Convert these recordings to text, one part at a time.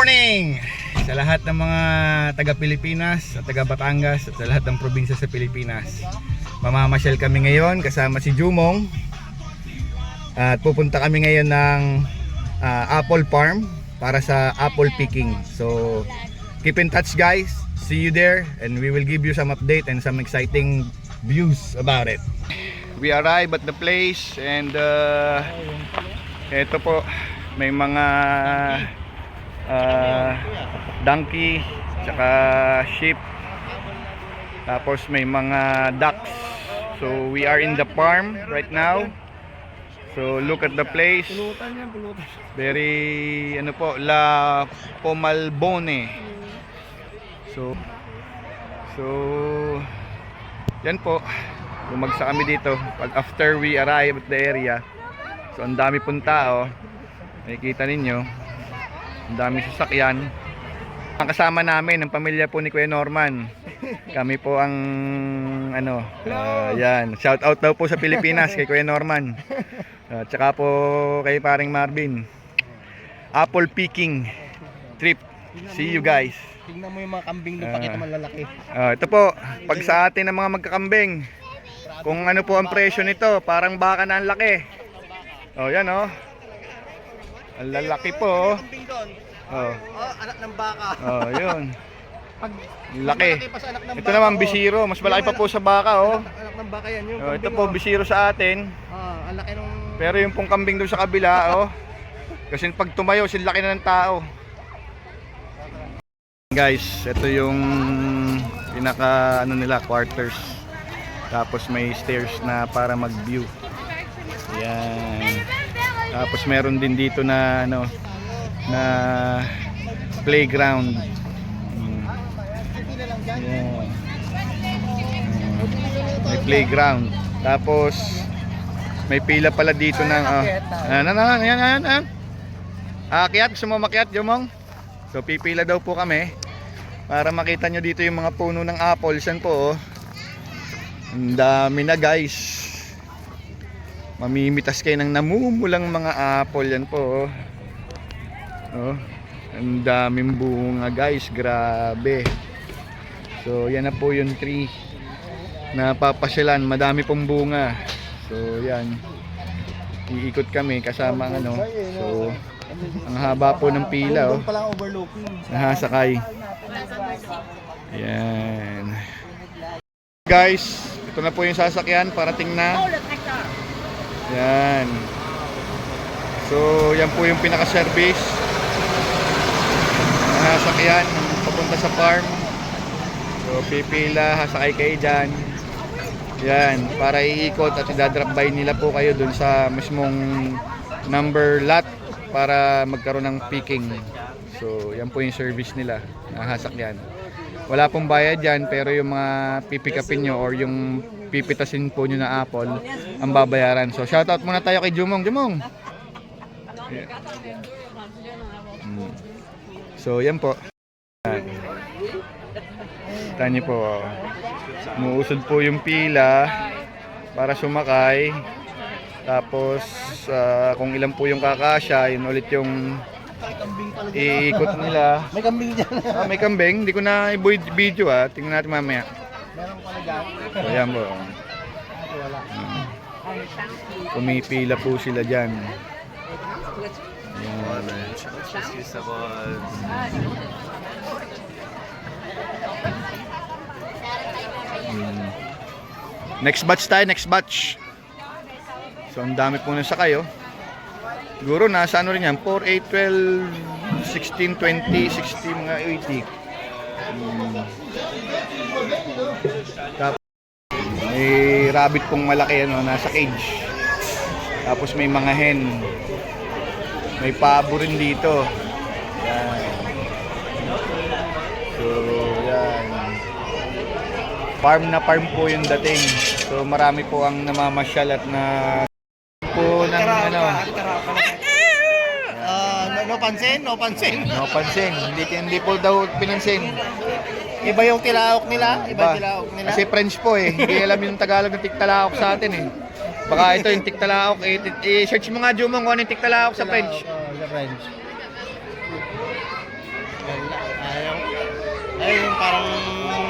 morning sa lahat ng mga taga Pilipinas at taga Batangas at sa lahat ng probinsya sa Pilipinas. Mamamasyal kami ngayon kasama si Jumong at pupunta kami ngayon ng apple farm para sa apple picking. So keep in touch guys, see you there and we will give you some update and some exciting views about it. We arrived at the place and eto po, may mga donkey tsaka sheep, tapos may mga ducks. So we are in the farm right now. So look at the place, very ano po, La Pomalbone. So yan po, bumagsak kami dito pag after we arrive at the area. So ang dami pong tao, nakikita ninyo, ang dami sasakyan. Ang kasama namin, ang pamilya po ni Kuya Norman. Kami po ang ano, yan, shout out daw po sa Pilipinas kay Kuya Norman. Tsaka po kay paring Marvin. Apple picking trip. See you guys. Tingnan mo yung mga kambing doon, pakita malalaki. Ito po, pag sa atin ng mga magkakambing, kung ano po ang presyo nito, parang baka na ang laki. Yan ang lalaki po. Kambing doon. Anak ng baka. Yun. Pag laki. pa sa anak ng Ito naman bisiro, mas malaki pa po sa baka Anak ng baka yan yung ito po bisiro sa atin. ang laki nung Pero yung pong kambing doon sa kabila, kasi pag tumayo, sila laki na ng tao. Guys, ito yung pinaka ano nila, quarters. Tapos may stairs na para mag-view. Yan. Tapos meron din dito na ano, na playground. Yan. May playground. Tapos may pila pala dito ng yan. Aakyat, gusto mo makyat, Jomong? So pipila daw po kami para makita nyo dito yung mga puno ng apples. Yan po ang dami na guys. Mamimitas kayo ng namumulang mga apple. Yan po ang daming bunga guys, grabe. So yan na po yung tree na papasyalan, madami pong bunga. So yan, iikot kami kasama ang ano. So ang haba po ng pila nahasakay. Yan guys, ito na po yung sasakyan, parating na. Yan. So yan po yung pinaka service na sasakyan papunta sa farm. So pipila, hasakay kayo dyan. Yan, para iikot at idadrop by nila po kayo dun sa mismong number lot para magkaroon ng picking. So yan po yung service nila na hasakyan. Wala pong bayad dyan, pero yung mga pipikapin nyo or yung pipitasin po nyo na apple ang babayaran. So shoutout muna tayo kay Jumong. Yeah. So yan po. Kita nyo po, umuusod po yung pila para sumakay. Tapos kung ilan po yung kakasya, yun ulit yung iikot nila. may kambing dyan. May kambing, hindi ko na i-video tingnan natin mamaya. Meron pala dyan. So yan po. Pumipila po sila dyan. Yan. Next batch tayo, next batch. So ang dami po nasa kayo. Siguro nasa ano rin yan, 4, 8, 12, 16, 20, 60, mga 80. Tapos may rabbit pong malaki nasa cage. Tapos may mga hen. May pabo rin dito. Yan. So yan. Farm na farm po yung dating. So marami po ang namamasyal at na po ng ano. No pansin. No pansin. Hindi po daw pinansin. Iba yung tilaok nila. Iba yung tilaok nila. Kasi French po Hindi alam yung Tagalog ng tiktalaok sa atin Baka ito yung tiktalaok. I-search mo nga Jumong kung ano yung tiktalaok sa French. Sa French. yung parang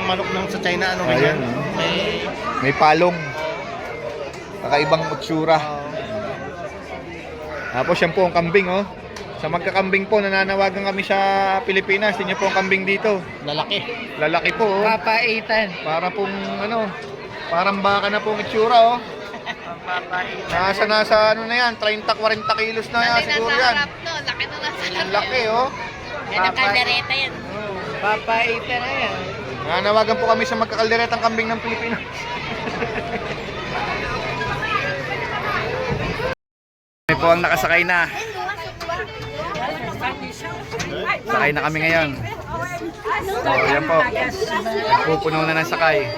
manok ng sa China, ano Ayan, ganyan. oh. May, May palong. Kakaibang utsura. Tapos yan po ang kambing, oh. Sa magkakambing po, nananawagan kami sa Pilipinas. Tingnan po ang kambing dito. lalaki. Lalaki po, oh. Papaitan. Para pong ano, parang baka na pong itsura, oh. Nasa ano na yan, 30-40 kilos na yan siguro yan. No, laki na nasa Ang laki, oh. Yan ang kaldereta yan. Papaitan na yan. Nananawagan po kami sa magkakalderetang kambing ng Pilipinas. Kami po ang nakasakay na. Sakay na kami ngayon. So, yan po. Nagpupuno na ng sakay.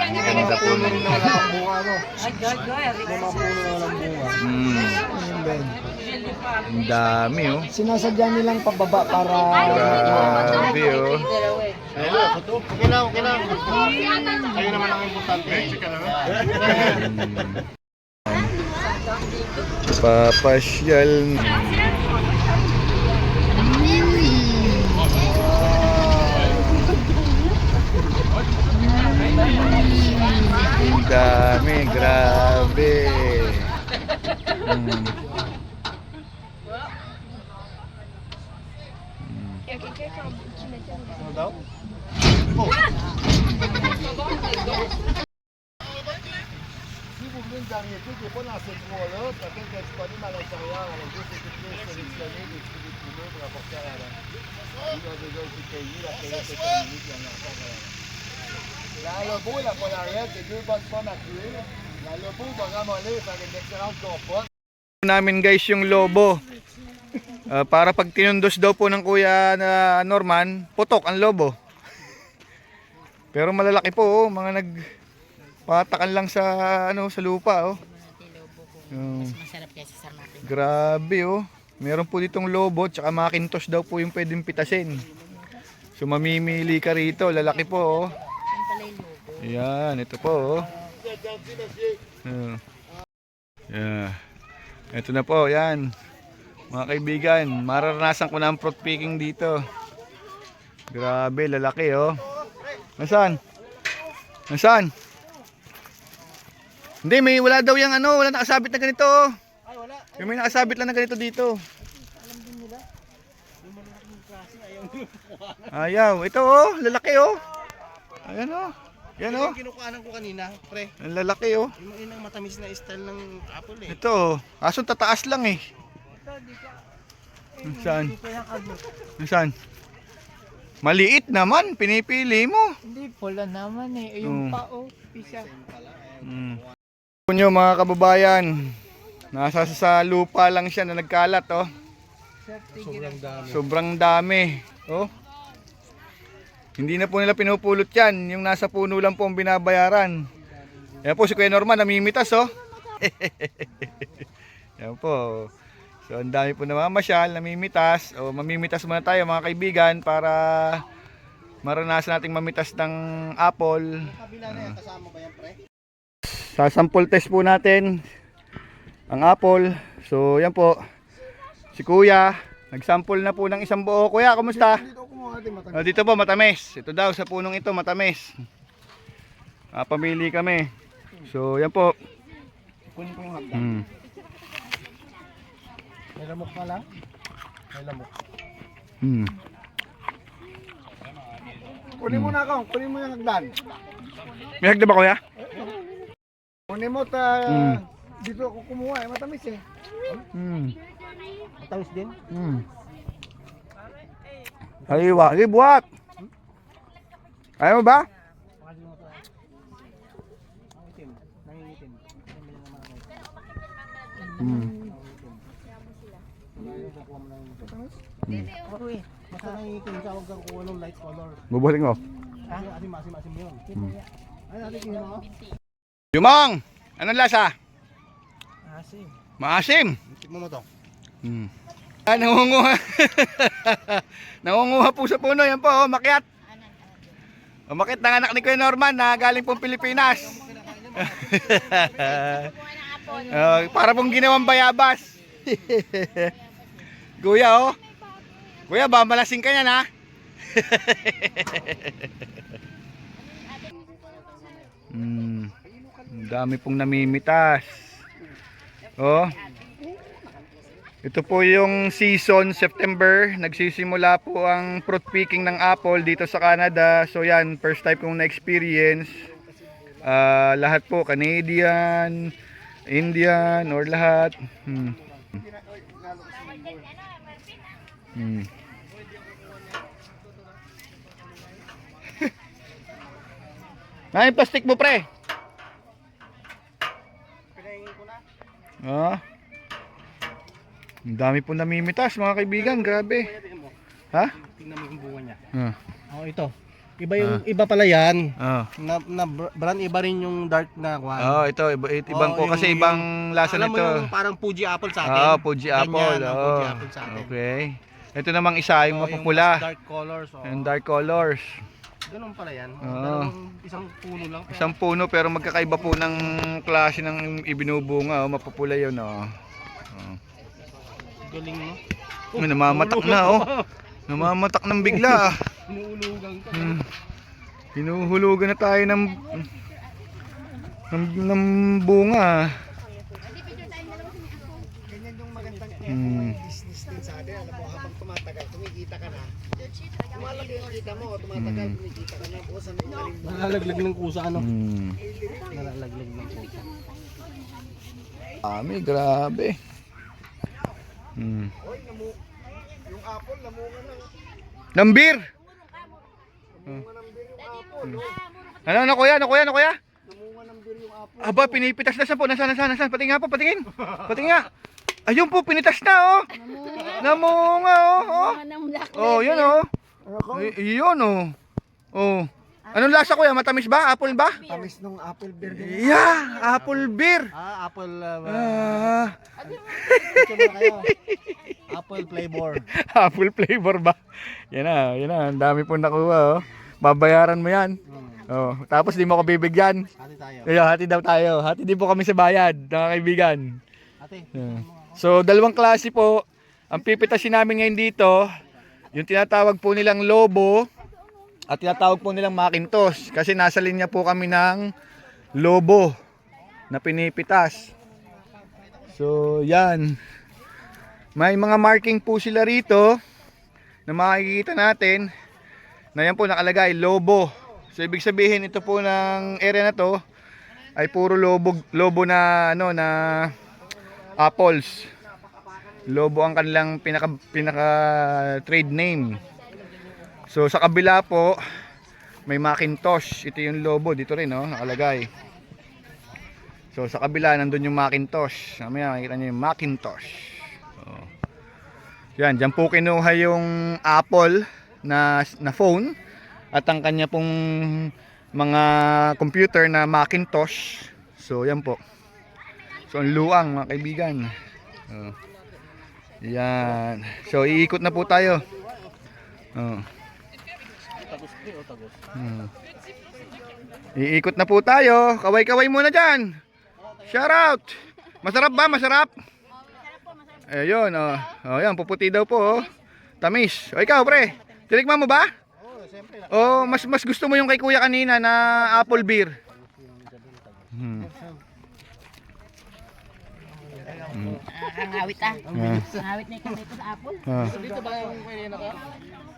Ang ganda po nung Ang dami, oh. Sinasadya nilang pababa para... Grabe, oh. Okay lang, okay lang. Kayo naman ang importante. Papasyal. Ang dami, grabe. Ano daw? Si vous venez d'arrêter, des fois dans cette voie-là, peut-être qu'elle est disponible à l'intérieur, elle a juste été sélectionnée, des petits pneus pour apporter à la... Il a déjà été payé, la période est terminée, puis il y en a encore à la... La Lobo et la Polarette, c'est deux bonnes pommes à tuer. La Lobo va ramollir, faire une excellente compote. Namin guys yung lobo. Para pag tinundos daw po ng kuya na Norman, putok ang lobo. Pero malalaki po, oh, mga nagpatakan lang sa ano sa lupa, oh. Mas masarap kaysa sa makin. Grabe, oh. Meron po ditong lobo, tsaka Macintosh daw po yung pwedeng pitasin. So mamimili ka rito, lalaki po, oh. Yan, ito po, oh. Yeah. Ito na po, yan. Mga kaibigan, mararanasan ko na ang fruit picking dito. Grabe, lalaki, oh. Nasaan? Nasaan? Hindi, may wala daw yung ano, wala nakasabit na ganito, oh. Ay, wala. Yung may nakasabit lang na ganito dito. Alam din nila. Yung malalaking klase, ayaw nila. Ayaw, ito, oh, lalaki, oh. Ayan, oh. Yan, oh. Yung kinukuhanan ko kanina, pre. Ang lalaki, oh. Yung yun ang matamis na style ng apple eh. Ito, oh. Kaso tataas lang, eh. Saan? Saan? Maliit naman, pinipili mo. Hindi, pula naman eh. Yung pao, isa. Nyo mga kababayan, nasa sa lupa lang siya na nagkalat, oh. Sobrang dami. Sobrang dami, oh. Hindi na po nila pinupulot yan, yung nasa puno lang po ang binabayaran. Yan po si Kuya Norman, namimitas, oh. Yan po. So ang dami po namamasyal, namimitas. O mamimitas muna tayo mga kaibigan para maranasan nating mamitas ng apple. Kabila na yan, kasama ba yan, pre? Sa sample test po natin ang apple. So yan po. Si Kuya, nagsample na po ng isang buo. Kuya, kumusta? Dito ako mga ating matamis. Dito po matamis. Ito daw sa punong ito matamis. Pamili kami. So yan po. Kunin ko yung hagdan. May lamok na lang? May lamok. Kunin mo na ako, kunin mo yung hagdan. May hagda ba, Kuya? Kunin mo dito ako kumuha eh, matamis eh. Matamis din? Aliwa, buhat. Ayaw mo ba? Nangitim, nangingitim. Basta nangingitim ka, huwag kang kuha ng light color. Bubuhaling mo. Asim yun. Ay, natin kihin mo. Yumang! Anong lasa? Asim. Maasim! Tignan mo to. Nangunguha. Nangunguha po sa puno. Yan po, oh, makyat. Umakit ng anak ni Kuya Norman na galing pong Pilipinas. Para pong ginawang bayabas. Kuya, oh. Kuya, ba malasing ka yan, ha? Ang dami pong namimitas. Oh. Ito po yung season, September. Nagsisimula po ang fruit picking ng apple dito sa Canada. So yan, first time kong na-experience. Lahat po, Canadian, Indian, or lahat. Ay, plastic mo, pre. Ah. Ang dami po namimitas, mga kaibigan, grabe. Ha? Tingnan mo yung bunga niya. Ah. Ito. Iba yung iba pala yan. Ah. Na brand iba rin yung dark na kwan. Oh, ito ibang po kasi ibang lasa alam mo nito. yung parang Fuji apple sa atin. Fuji Ganyan, apple. ang Fuji apple sa atin. Okay. Ito namang isa yung Yung mapupula. mas dark colors. Yung dark colors. Ganun pala yan. Isang puno lang. Isang puno pero magkakaiba po ng klase ng ibinubunga. Mapupula yun. Galing mo. Namamatak na. Namamatak ng bigla. Inuulugan ka. Hinuhulugan na tayo ng bunga. Ganyan yung magandang business din sa atin. Alam mo, habang tumatagal, kumikita ka na. Tumalaki yung kita mo, tumatagal, kumikita ka na. Bukas ang galing mo. Nalalaglag ng kusa ano? Nalalaglag ng kusa. Grabe. Oy, yung apple, lamungan ng Lambir! lamungan ng beer yung apple. Ano kuya? Lamungan ng beer yung apple. Aba, pinipitas na saan po? Nasaan? Patingin nga po, patingin. Patingin nga. Ayun po, pinitas na, oh. Namunga, oh. Oh, yun, oh. Yun, oh. Oh. Anong lasa, kuya? Matamis ba? Apple ba? Tamis nung apple beer din. Yeah, apple beer. Apple apple flavor. Apple flavor ba? Yan na. Ang dami po nakuha, oh. Babayaran mo yan. Oh, tapos di mo ko bibigyan. Hati tayo. Hati daw tayo. Hati din po kami sa bayad, mga kaibigan. Ate. So, dalawang klase po. Ang pipitasin namin ngayon dito, yung tinatawag po nilang lobo at tinatawag po nilang Macintosh. Kasi nasa linya po kami ng lobo na pinipitas. So, yan. May mga marking po sila rito na makikita natin na yan po nakalagay, lobo. So, ibig sabihin ito po ng area na to ay puro lobo na na apples. Lobo ang kanilang pinaka trade name. So sa kabila po may Macintosh. Ito yung lobo dito rin, nakalagay. So sa kabila nandun yung Macintosh. Mamaya makikita niyo yung Macintosh. Yan, diyan po kinuha yung Apple na phone at ang kanya pong mga computer na Macintosh. So yan po. So ang luang, mga kaibigan. Yan. So iikot na po tayo. Iikot na po tayo. Kaway-kaway muna dyan. Shout out. Masarap ba? Masarap? Ayun, yan, puputi daw po, Tamis. O ikaw, pre. Tinikman mo ba? Mas gusto mo yung kay kuya kanina na apple beer. Ang awit Ang awit na ikaw dito sa apple. Dito ba yung pwede na ka?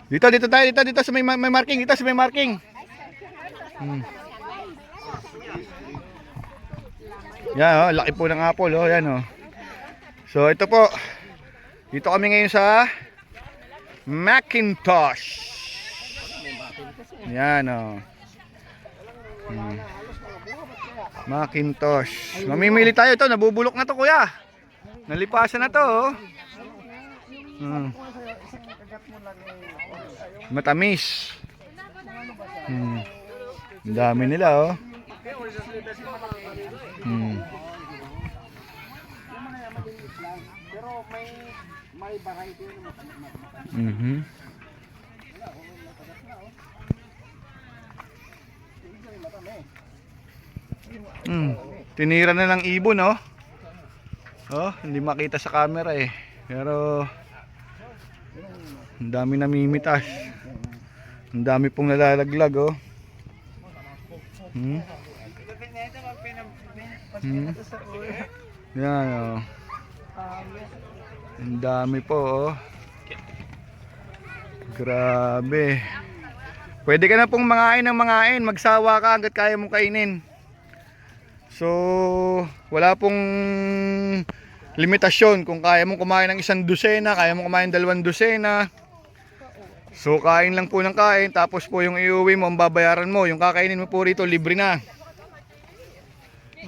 Dito tayo, dito sa may marking, dito sa may marking. Yan, laki po ng apple, yan, So ito po. Dito kami ngayon sa Macintosh. Yan, Macintosh. Mamimili tayo ito, nabubulok na to, kuya. Nalipasan na to, Matamis. Ang dami nila, Pero may variety Tinira na ng ibon, oh. Oh, hindi makita sa camera eh. Pero ang dami namimitas. Ang dami pong nalalaglag, oh. Yan, oh. Ang dami po, oh. Grabe. Pwede ka na pong mangain ng mangain. Magsawa ka hanggat kaya mong kainin. So, wala pong limitasyon. Kung kaya mong kumain ng 1 dosena, kaya mong kumain 2 dosena. So, kain lang po ng kain. Tapos po yung iuwi mo, ang babayaran mo. Yung kakainin mo po rito, libre na.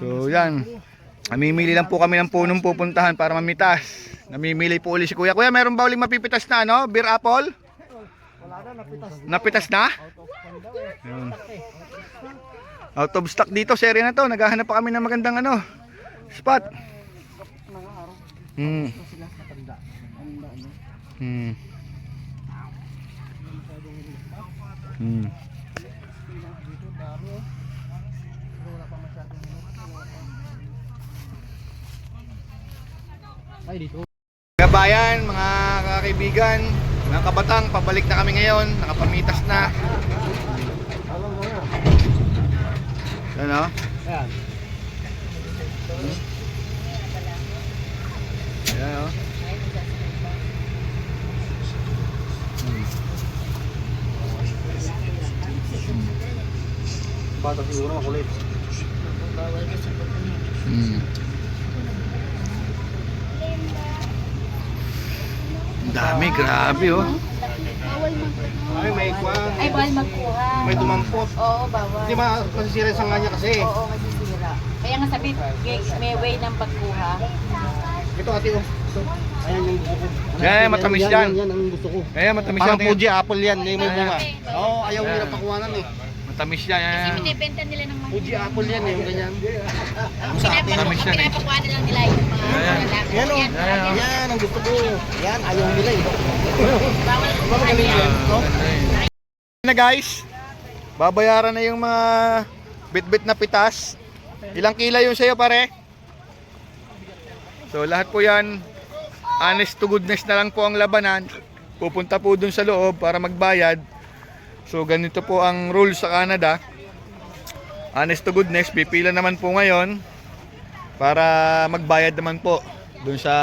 So, yan. Namimili lang po kami ng punong pupuntahan para mamitas. Namimili po ulit si Kuya. Kuya, meron ba uling mapipitas na, ano? Beer apple? Napitas na? Yun. Out of stock dito, serye na to. Naghahanap pa kami ng magandang ano, spot. Hmm. Hmm. Hmm. Kabayan, mga kaibigan, mga kabatang, pabalik na kami ngayon. Nakapamitas na. Ano? Ayan. Ayan, oh. Bata siguro makulit. Ang dami, grabe, oh. Ay, may kwan. Ay, bawal magkuha. May dumampot. Oo, bawal. Hindi masisira sa kanya kasi. Oo, masisira. Kaya nga sabi, may way ng pagkuha. Ito ate, oh. Ito. Ayan yung gusto ko. Yan, matamis yan. Yan ang gusto ko. Ayan, matamis yan. Parang Fuji apple yan. Hindi mo bunga. Oo, ayaw Ayan. nila pakuhanan eh. Matamis yan. Kasi Yan. binibenta nila ng mga Fuji apple yan eh, yung ganyan. Matamis yan, eh. pinapakuha na lang nila yung mga Ayan. lalaki. Yan oh. Ayan, oh. Yan ang gusto ko. Yan, ayaw nila eh. Bawal Magaling yan. Oh. Na guys, babayaran na yung mga bit-bit na pitas. Ilang kila yung sa'yo, pare? So lahat po yan, honest to goodness na lang po ang labanan. Pupunta po dun sa loob para magbayad. So ganito po ang rules sa Canada. Honest to goodness, pipila naman po ngayon para magbayad naman po dun sa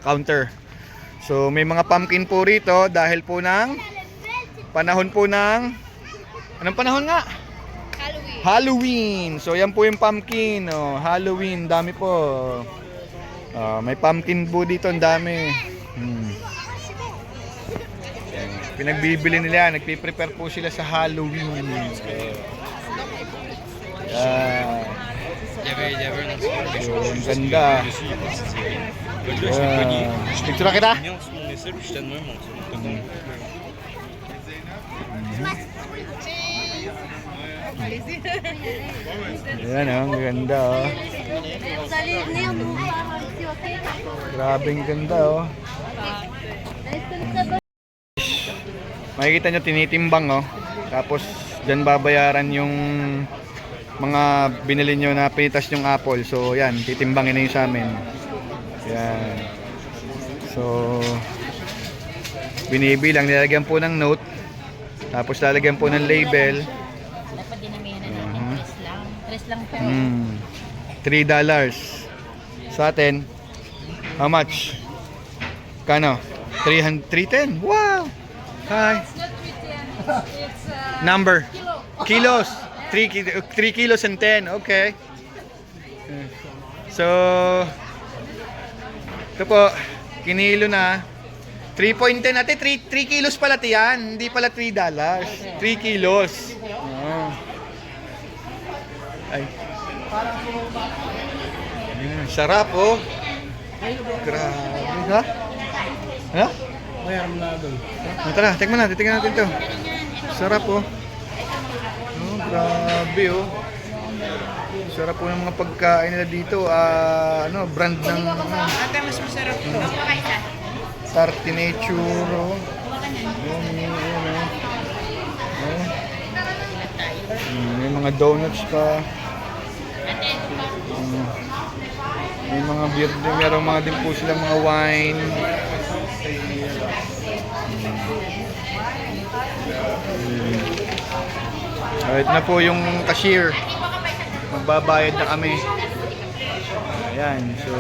counter. So may mga pumpkin po rito dahil po ng panahon po ng anong panahon nga? Halloween. So yan po yung pumpkin, oh, Halloween, dami po. May pumpkin po dito, ang dami. Pinagbibili nila, nagpi-prepare po sila sa Halloween. So, ang ganda. Picture kita? Ayan, oh, ang ganda, oh. Grabing ganda, oh. Makikita nyo, tinitimbang, oh. Tapos dyan babayaran yung mga binili nyo na pinitas yung apple. So yan, titimbangin na yung sa amin. Yan. So binibilang, nilagyan po ng note. Tapos lalagyan po ng label. Dapat dinamihan na natin. 3 lang. 3 lang per. $3 sa atin. How much? Kano? 310. Wow. Hi. Number. Kilos. 3 kilos and 10. Okay. So ito po, kinilo na. 3.10 natin, 3 kilos pala yan, hindi pala $3. 3 kilos. Oh. Ay. Sarap, oh. Grabe, ha? Ha? Tara, tingnan natin to. Sarap, oh. Oh, grabe, oh. Sarap po ng mga pagkain nila dito. Ano, brand ng Ate, mas masarap to. Tartinature, oh. May mga donuts pa. May mga beer din, meron mga din po silang mga wine. Ito na po yung cashier. Magbabayad na kami. Ayan, so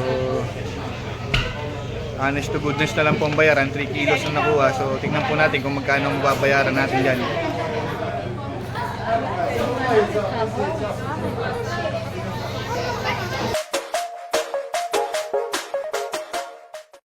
honest to goodness na lang po ang bayaran. 3 kilos na nakuha. So tingnan po natin kung magkano ang babayaran natin dyan.